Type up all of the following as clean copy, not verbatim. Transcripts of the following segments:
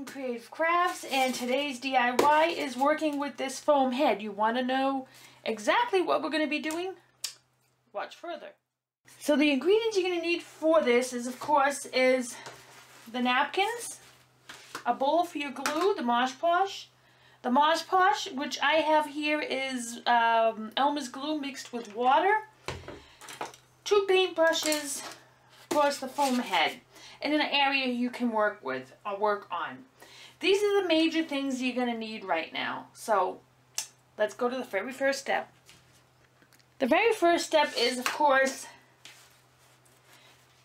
from Creative Crafts, and today's DIY is working with this foam head. You want to know exactly what we're going to be doing? Watch further. So the ingredients you're going to need for this is, of course, the napkins, a bowl for your glue, the Mosh Posh. The Mosh Posh, which I have here, is Elmer's glue mixed with water, 2 paintbrushes, of course the foam head, and an area you can work with or work on. These are the major things you're going to need right now. So let's go to the very first step. The very first step is, of course,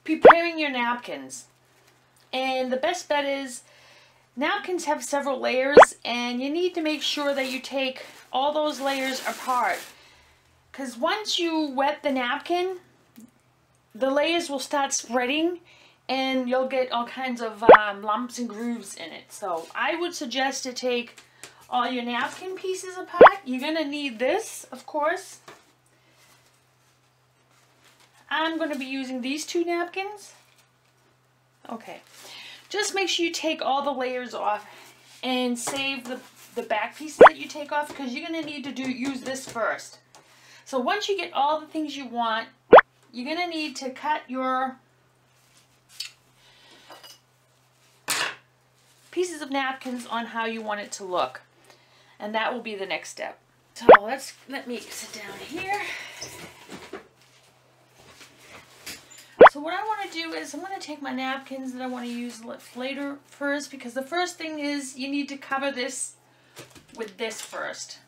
preparing your napkins. And the best bet is, napkins have several layers, and you need to make sure that you take all those layers apart. Because once you wet the napkin, the layers will start spreading, and you'll get all kinds of lumps and grooves in it. So I would suggest to take all your napkin pieces apart. You're going to need this, of course. I'm going to be using these 2 napkins. Okay. Just make sure you take all the layers off and save the back pieces that you take off, because you're going to need to use this first. So once you get all the things you want, you're going to need to cut your pieces of napkins on how you want it to look. And that will be the next step. So let me sit down here. So what I want to do is I'm going to take my napkins that I want to use later first, because the first thing is you need to cover this with this first.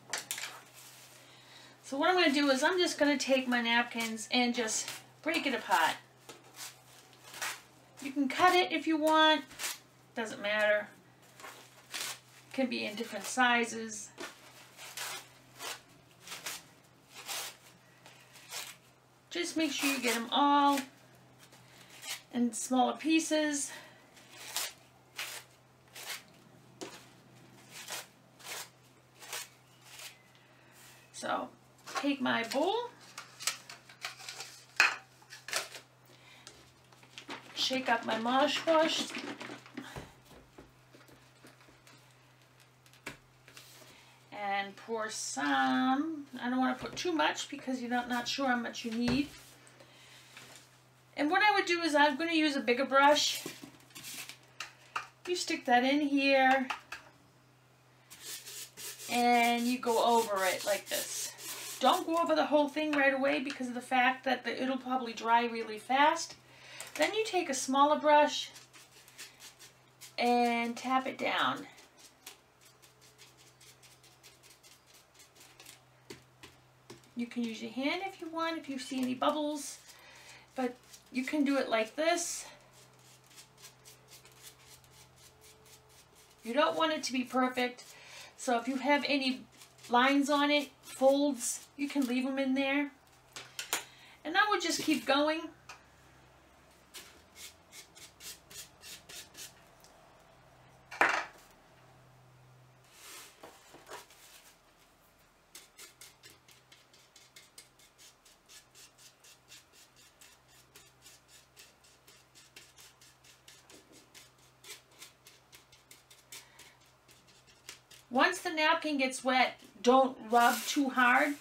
So what I'm going to do is I'm just going to take my napkins and just break it apart. You can cut it if you want, doesn't matter. It can be in different sizes. Just make sure you get them all in smaller pieces. So take my bowl, shake up my Mosh Posh, and pour some. I don't want to put too much because you're not sure how much you need. And what I would do is I'm going to use a bigger brush. You stick that in here and you go over it like this. Don't go over the whole thing right away because of the fact that it'll probably dry really fast. Then you take a smaller brush and tap it down. You can use your hand if you want, if you see any bubbles, but you can do it like this. You don't want it to be perfect, so if you have any lines on it, folds, you can leave them in there. And I would just keep going. Once the napkin gets wet, don't rub too hard.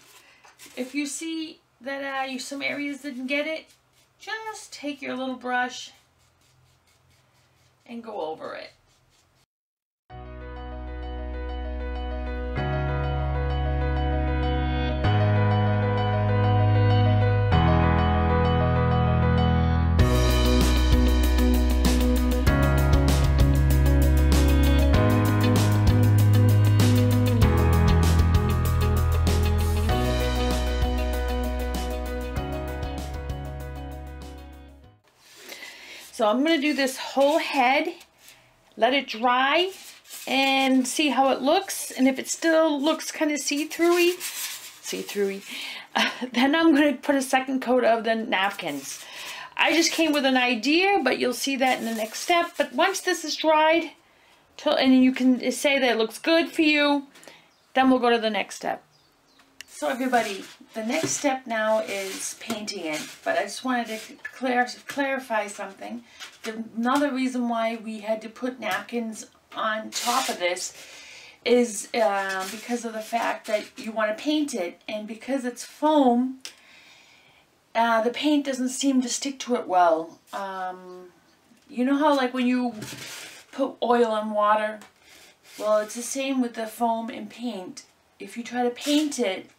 If you see that some areas didn't get it, just take your little brush and go over it. So I'm going to do this whole head, let it dry, and see how it looks. And if it still looks kind of see-throughy, then I'm going to put a second coat of the napkins. I just came with an idea, but you'll see that in the next step. But once this is dried, and you can say that it looks good for you, then we'll go to the next step. So everybody, the next step now is painting it, but I just wanted to clarify something. Another reason why we had to put napkins on top of this is because of the fact that you want to paint it, and because it's foam, the paint doesn't seem to stick to it well. You know how like when you put oil in water? Well, it's the same with the foam and paint. If you try to paint it,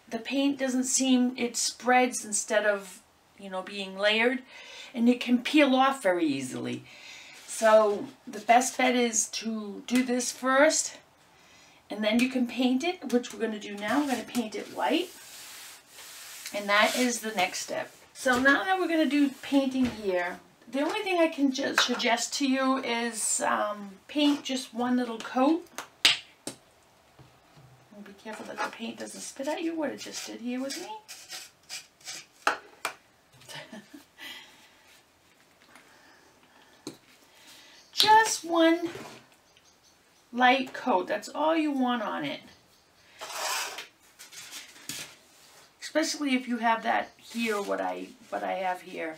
the paint doesn't seem, it spreads instead of, you know, being layered, and it can peel off very easily. So the best bet is to do this first, and then you can paint it, which we're going to do now. We're going to paint it white, and that is the next step. So now that we're going to do painting here, the only thing I can just suggest to you is paint just one little coat. And be careful that the paint doesn't spit at you, what it just did here with me. Just one light coat, that's all you want on it. Especially if you have that here, what I have here.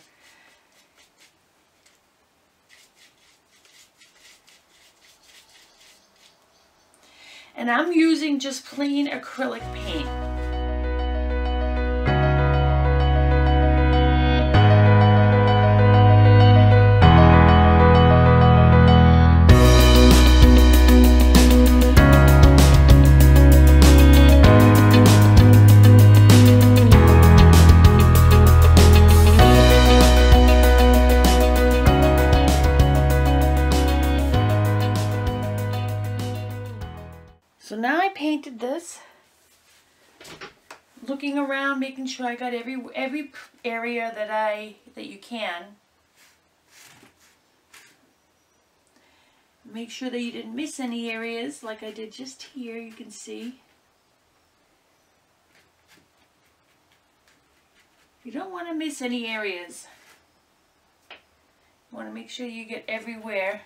And I'm using just plain acrylic paint. So now I painted this, looking around, making sure I got every area that you can. Make sure that you didn't miss any areas, like I did just here, you can see. You don't want to miss any areas. You want to make sure you get everywhere.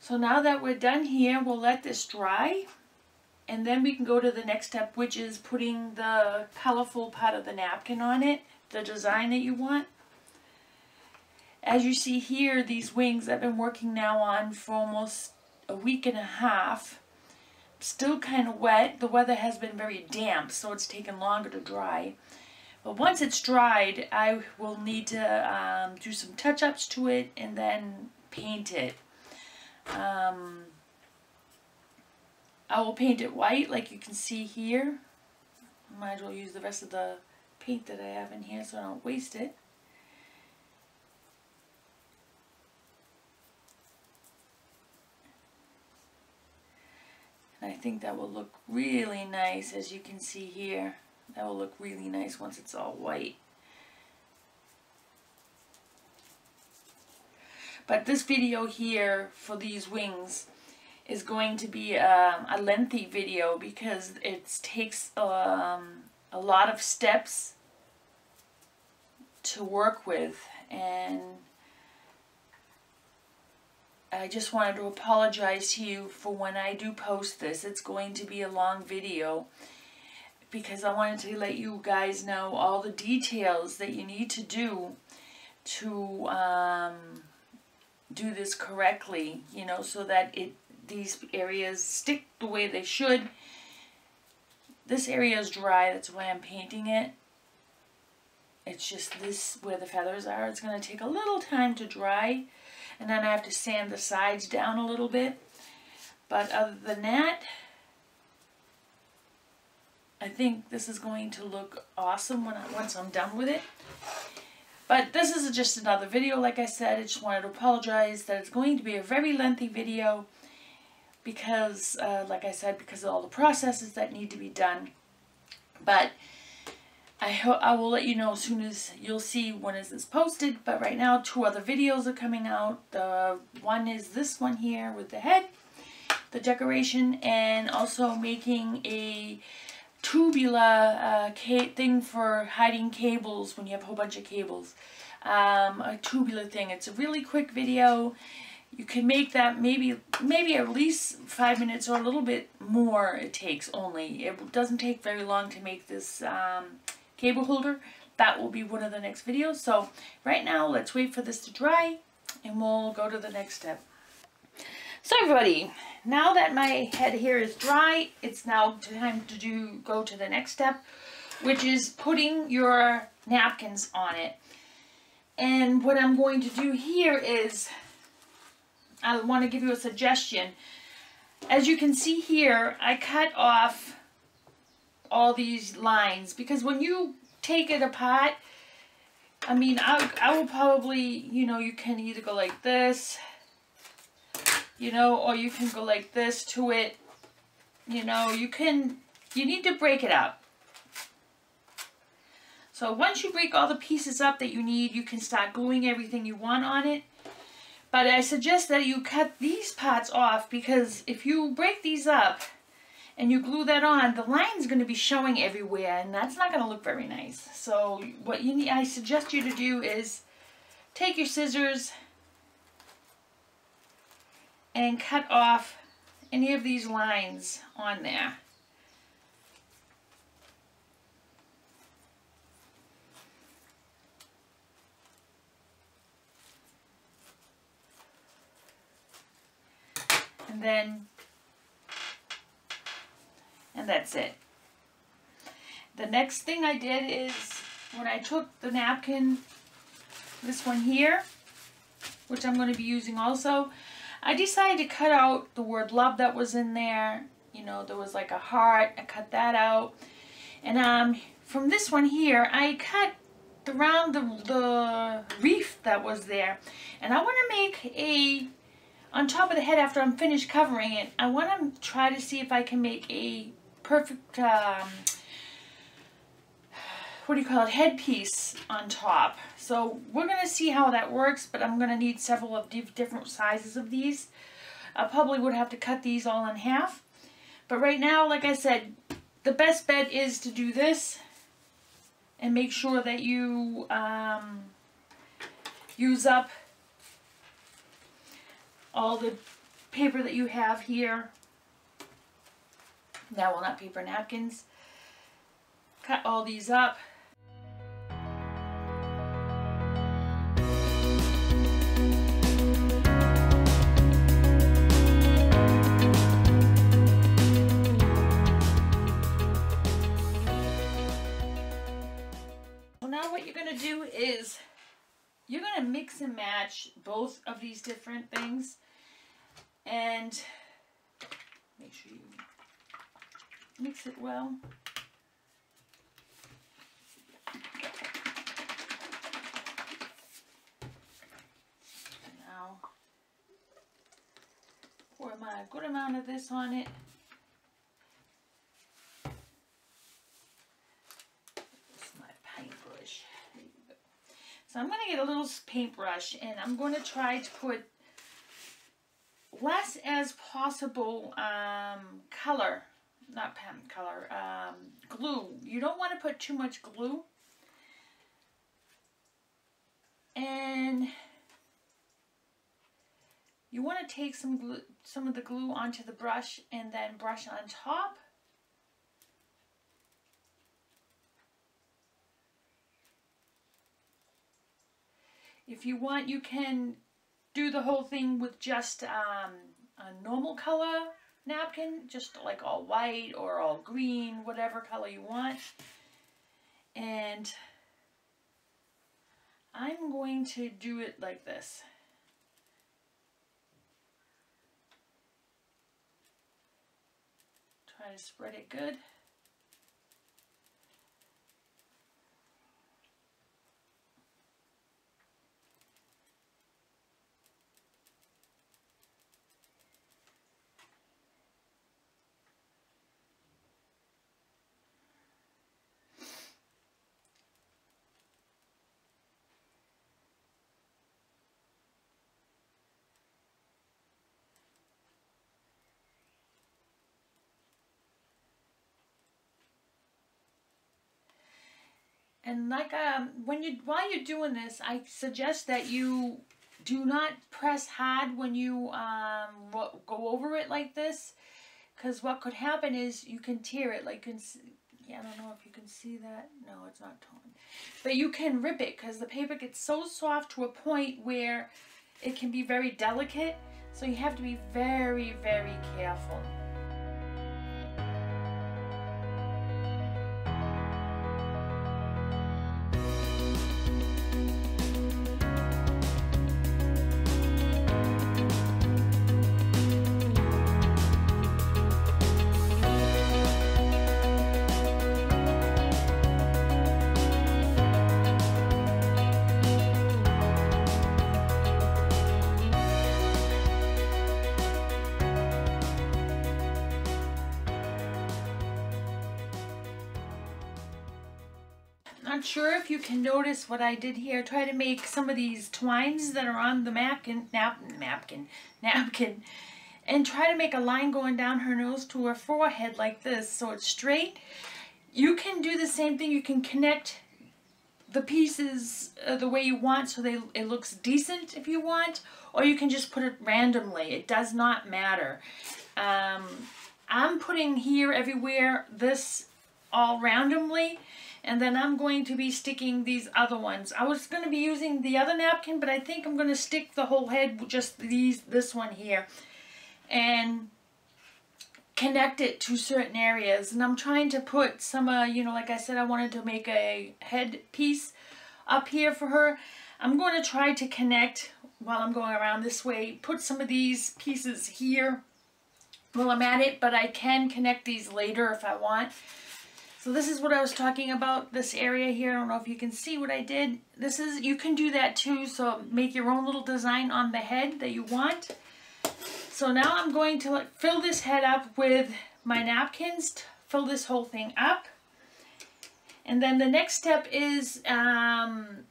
So now that we're done here, we'll let this dry, and then we can go to the next step, which is putting the colorful part of the napkin on it, the design that you want. As you see here, these wings I've been working now on for almost a week and a half. Still kind of wet. The weather has been very damp, so it's taken longer to dry. But once it's dried, I will need to do some touch-ups to it and then paint it. I will paint it white like you can see here. Might as well use the rest of the paint that I have in here so I don't waste it. And I think that will look really nice, as you can see here. That will look really nice once it's all white. But this video here for these wings is going to be a lengthy video because it takes a lot of steps to work with, and I just wanted to apologize to you for when I do post this. It's going to be a long video because I wanted to let you guys know all the details that you need to do to do this correctly, you know, so that these areas stick the way they should. This area is dry, that's why I'm painting it. It's just this, where the feathers are, it's going to take a little time to dry. And then I have to sand the sides down a little bit. But other than that, I think this is going to look awesome once I'm done with it. But this is just another video, like I said. I just wanted to apologize that it's going to be a very lengthy video because, like I said, because of all the processes that need to be done. But I will let you know as soon as you'll see when is this posted. But right now, 2 other videos are coming out. One is this one here with the head, the decoration, and also making a tubular thing for hiding cables when you have a whole bunch of cables. A tubular thing. It's a really quick video. You can make that maybe at least 5 minutes or a little bit more it takes only. It doesn't take very long to make this cable holder. That will be one of the next videos. So right now, let's wait for this to dry and we'll go to the next step. So everybody, now that my head here is dry, it's now time to go to the next step, which is putting your napkins on it. And what I'm going to do here is, I want to give you a suggestion. As you can see here, I cut off all these lines because when you take it apart, I mean, I will probably, you know, you can either go like this, you know, or you can go like this to it, you know, you need to break it up. So once you break all the pieces up that you need, you can start gluing everything you want on it. But I suggest that you cut these parts off because if you break these up and you glue that on, the line's going to be showing everywhere and that's not going to look very nice. So what I suggest you to do is take your scissors and cut off any of these lines on there. And that's it. The next thing I did is when I took the napkin, this one here, which I'm going to be using also, I decided to cut out the word love that was in there. You know, there was like a heart. I cut that out. And from this one here, I cut around the wreath that was there. And I want to make on top of the head after I'm finished covering it, I want to try to see if I can make a perfect, what do you call it, headpiece on top. So we're going to see how that works, but I'm going to need several of different sizes of these. I probably would have to cut these all in half. But right now, like I said, the best bet is to do this and make sure that you use up all the paper that you have here. Now, well, not paper, napkins. Cut all these up. So now what you're going to do is you're going to mix and match both of these different things and make sure you mix it well. Now, pour a good amount of this on it. This is my paintbrush. There you go. So I'm going to get a little paintbrush and I'm going to try to put less as possible color. Not pen color, glue. You don't want to put too much glue. And you want to take some of the glue onto the brush and then brush on top. If you want, you can do the whole thing with just a normal color napkin, just like all white or all green, whatever color you want. And I'm going to do it like this. Try to spread it good. And like while you're doing this, I suggest that you do not press hard when you go over it like this, because what could happen is you can tear it. Like, yeah, I don't know if you can see that. No, it's not torn, but you can rip it because the paper gets so soft to a point where it can be very delicate. So you have to be very, very careful. Not sure if you can notice what I did here. Try to make some of these twines that are on the napkin, and try to make a line going down her nose to her forehead like this, so it's straight. You can do the same thing. You can connect the pieces the way you want so it looks decent if you want, or you can just put it randomly. It does not matter. I'm putting here everywhere this all randomly. And then I'm going to be sticking these other ones. I was going to be using the other napkin, but I think I'm going to stick the whole head with just this one here. And connect it to certain areas. And I'm trying to put some, you know, like I said, I wanted to make a head piece up here for her. I'm going to try to connect, while I'm going around this way, put some of these pieces here while I'm at it. But I can connect these later if I want. So this is what I was talking about, this area here. I don't know if you can see what I did. This is, you can do that too, so make your own little design on the head that you want. So now I'm going to fill this head up with my napkins, fill this whole thing up. And then the next step is adding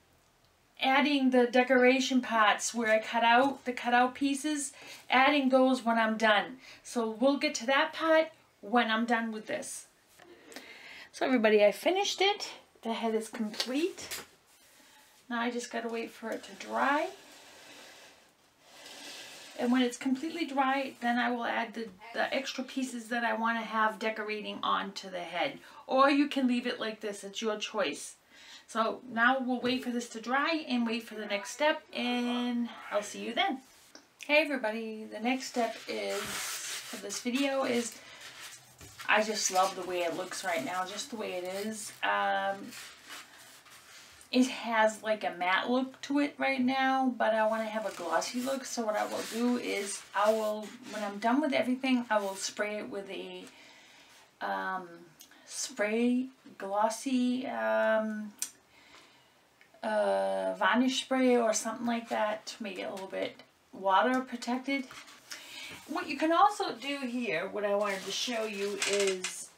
the decoration parts where I cut out the cutout pieces, adding those when I'm done. So we'll get to that part when I'm done with this. So everybody, I finished it. The head is complete. Now I just gotta wait for it to dry. And when it's completely dry, then I will add the extra pieces that I want to have decorating onto the head. Or you can leave it like this, it's your choice. So now we'll wait for this to dry and wait for the next step, and I'll see you then. Hey everybody, the next step is, for this video is, I just love the way it looks right now, just the way it is. It has like a matte look to it right now, but I want to have a glossy look. So what I will do is when I'm done with everything, I will spray it with a spray glossy varnish spray or something like that to make it a little bit water protected. What you can also do here, what I wanted to show you is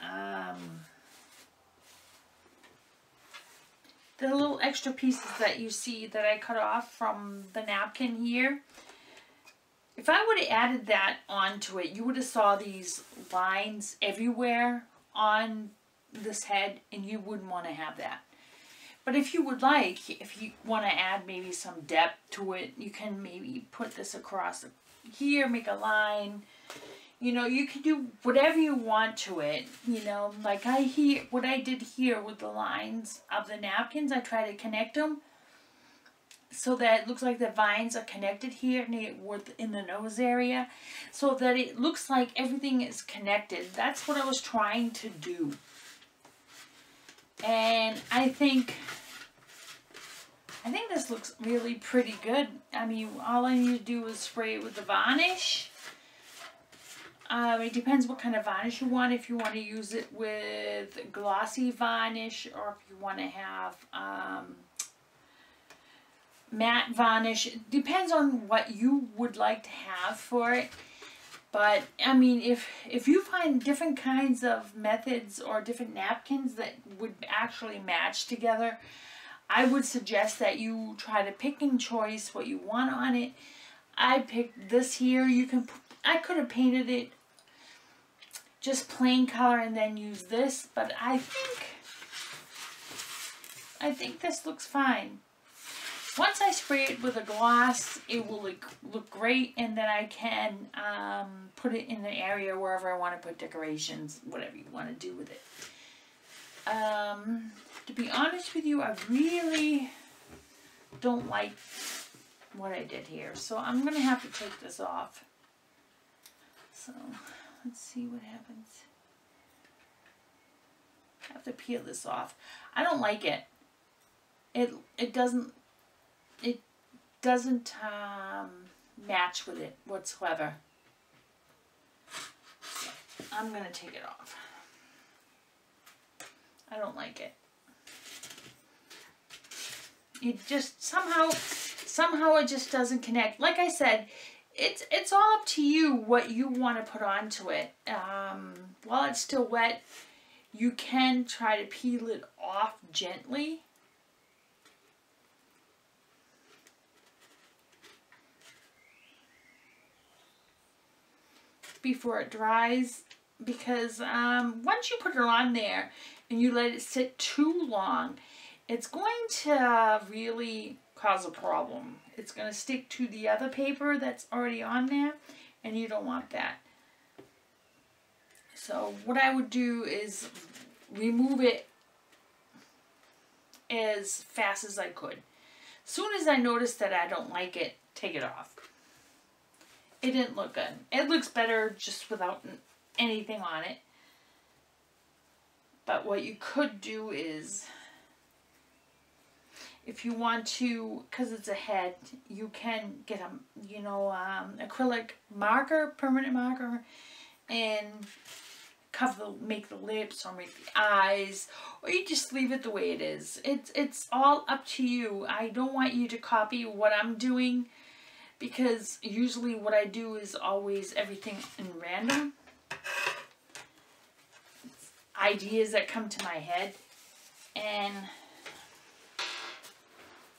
the little extra pieces that you see that I cut off from the napkin here. If I would have added that onto it, you would have saw these lines everywhere on this head, and you wouldn't want to have that. But if you would like, if you want to add maybe some depth to it, you can maybe put this across here, make a line. You know, you can do whatever you want to it. You know, like what I did here with the lines of the napkins, I try to connect them. so that it looks like the vines are connected here in the nose area, so that it looks like everything is connected. That's what I was trying to do. And I think this looks really pretty good. I mean, all I need to do is spray it with the varnish. It depends what kind of varnish you want. If you want to use it with glossy varnish, or if you want to have matte varnish. It depends on what you would like to have for it. But I mean, if you find different kinds of methods or different napkins that would actually match together, I would suggest that you try to pick and choice what you want on it. I picked this here. I could have painted it just plain color and then use this, but I think this looks fine. Once I spray it with a gloss, it will look great, and then I can put it in the area wherever I want to put decorations, whatever you want to do with it. To be honest with you, I really don't like what I did here, so I'm going to have to take this off. So, let's see what happens. I have to peel this off. I don't like it. It doesn't match with it whatsoever. So I'm going to take it off. I don't like it. It just somehow it just doesn't connect. Like I said, it's all up to you what you want to put onto it. While it's still wet, you can try to peel it off gently. Before it dries, because once you put it on there and you let it sit too long, it's going to really cause a problem. It's going to stick to the other paper that's already on there, and you don't want that. So what I would do is remove it as fast as I could. Soon as I notice that I don't like it, take it off. It didn't look good. It looks better just without anything on it. But what you could do is, if you want to, because it's a head, you can get a, acrylic marker, permanent marker, and make the lips or make the eyes, or you just leave it the way it is. It's all up to you. I don't want you to copy what I'm doing, because usually what I do is always everything in random. It's ideas that come to my head. And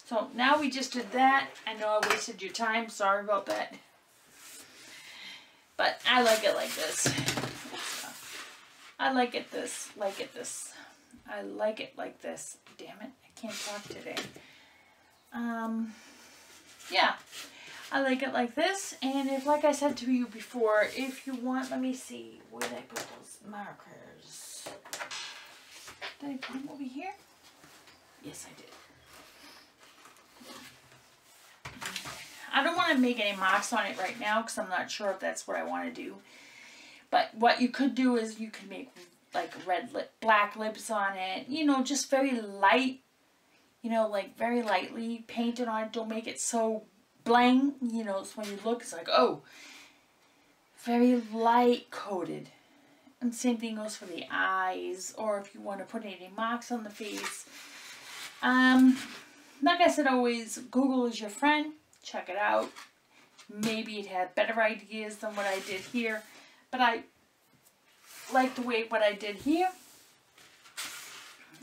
so now we just did that. I know I wasted your time. Sorry about that. But I like it like this. I like it this. I like it like this. Damn it. I can't talk today. Yeah. I like it like this, and if, like I said to you before, if you want, let me see, where did I put those markers? Did I put them over here? Yes, I did. I don't want to make any marks on it right now, because I'm not sure if that's what I want to do. But what you could do is you could make, like, black lips on it, just very light, like, very lightly painted on it. Don't make it so bling, so when you look, it's like, oh, very light coated. And same thing goes for the eyes, or if you want to put any marks on the face. Like I said, always, Google is your friend. Check it out. Maybe it had better ideas than what I did here, but I like the way what I did here.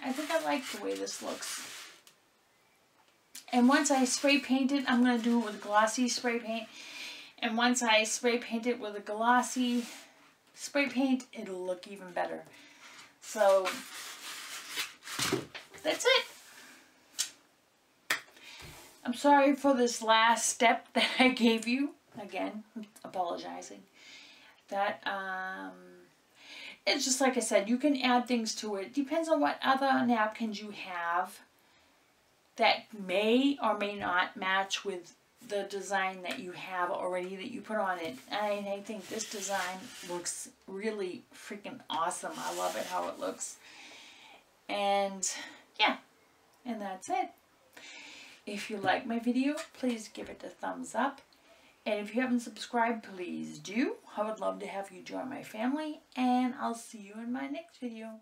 I think I like the way this looks. And once I spray paint it, I'm going to do it with glossy spray paint. And once I spray paint it with a glossy spray paint, it'll look even better. So, that's it. I'm sorry for this last step that I gave you. Again, apologizing. That, it's just like I said, you can add things to it. Depends on what other napkins you have that may or may not match with the design that you have already that you put on it. And I think this design looks really freaking awesome. I love it how it looks. And yeah, and that's it. If you like my video, please give it a thumbs up. And if you haven't subscribed, please do. I would love to have you join my family. And I'll see you in my next video.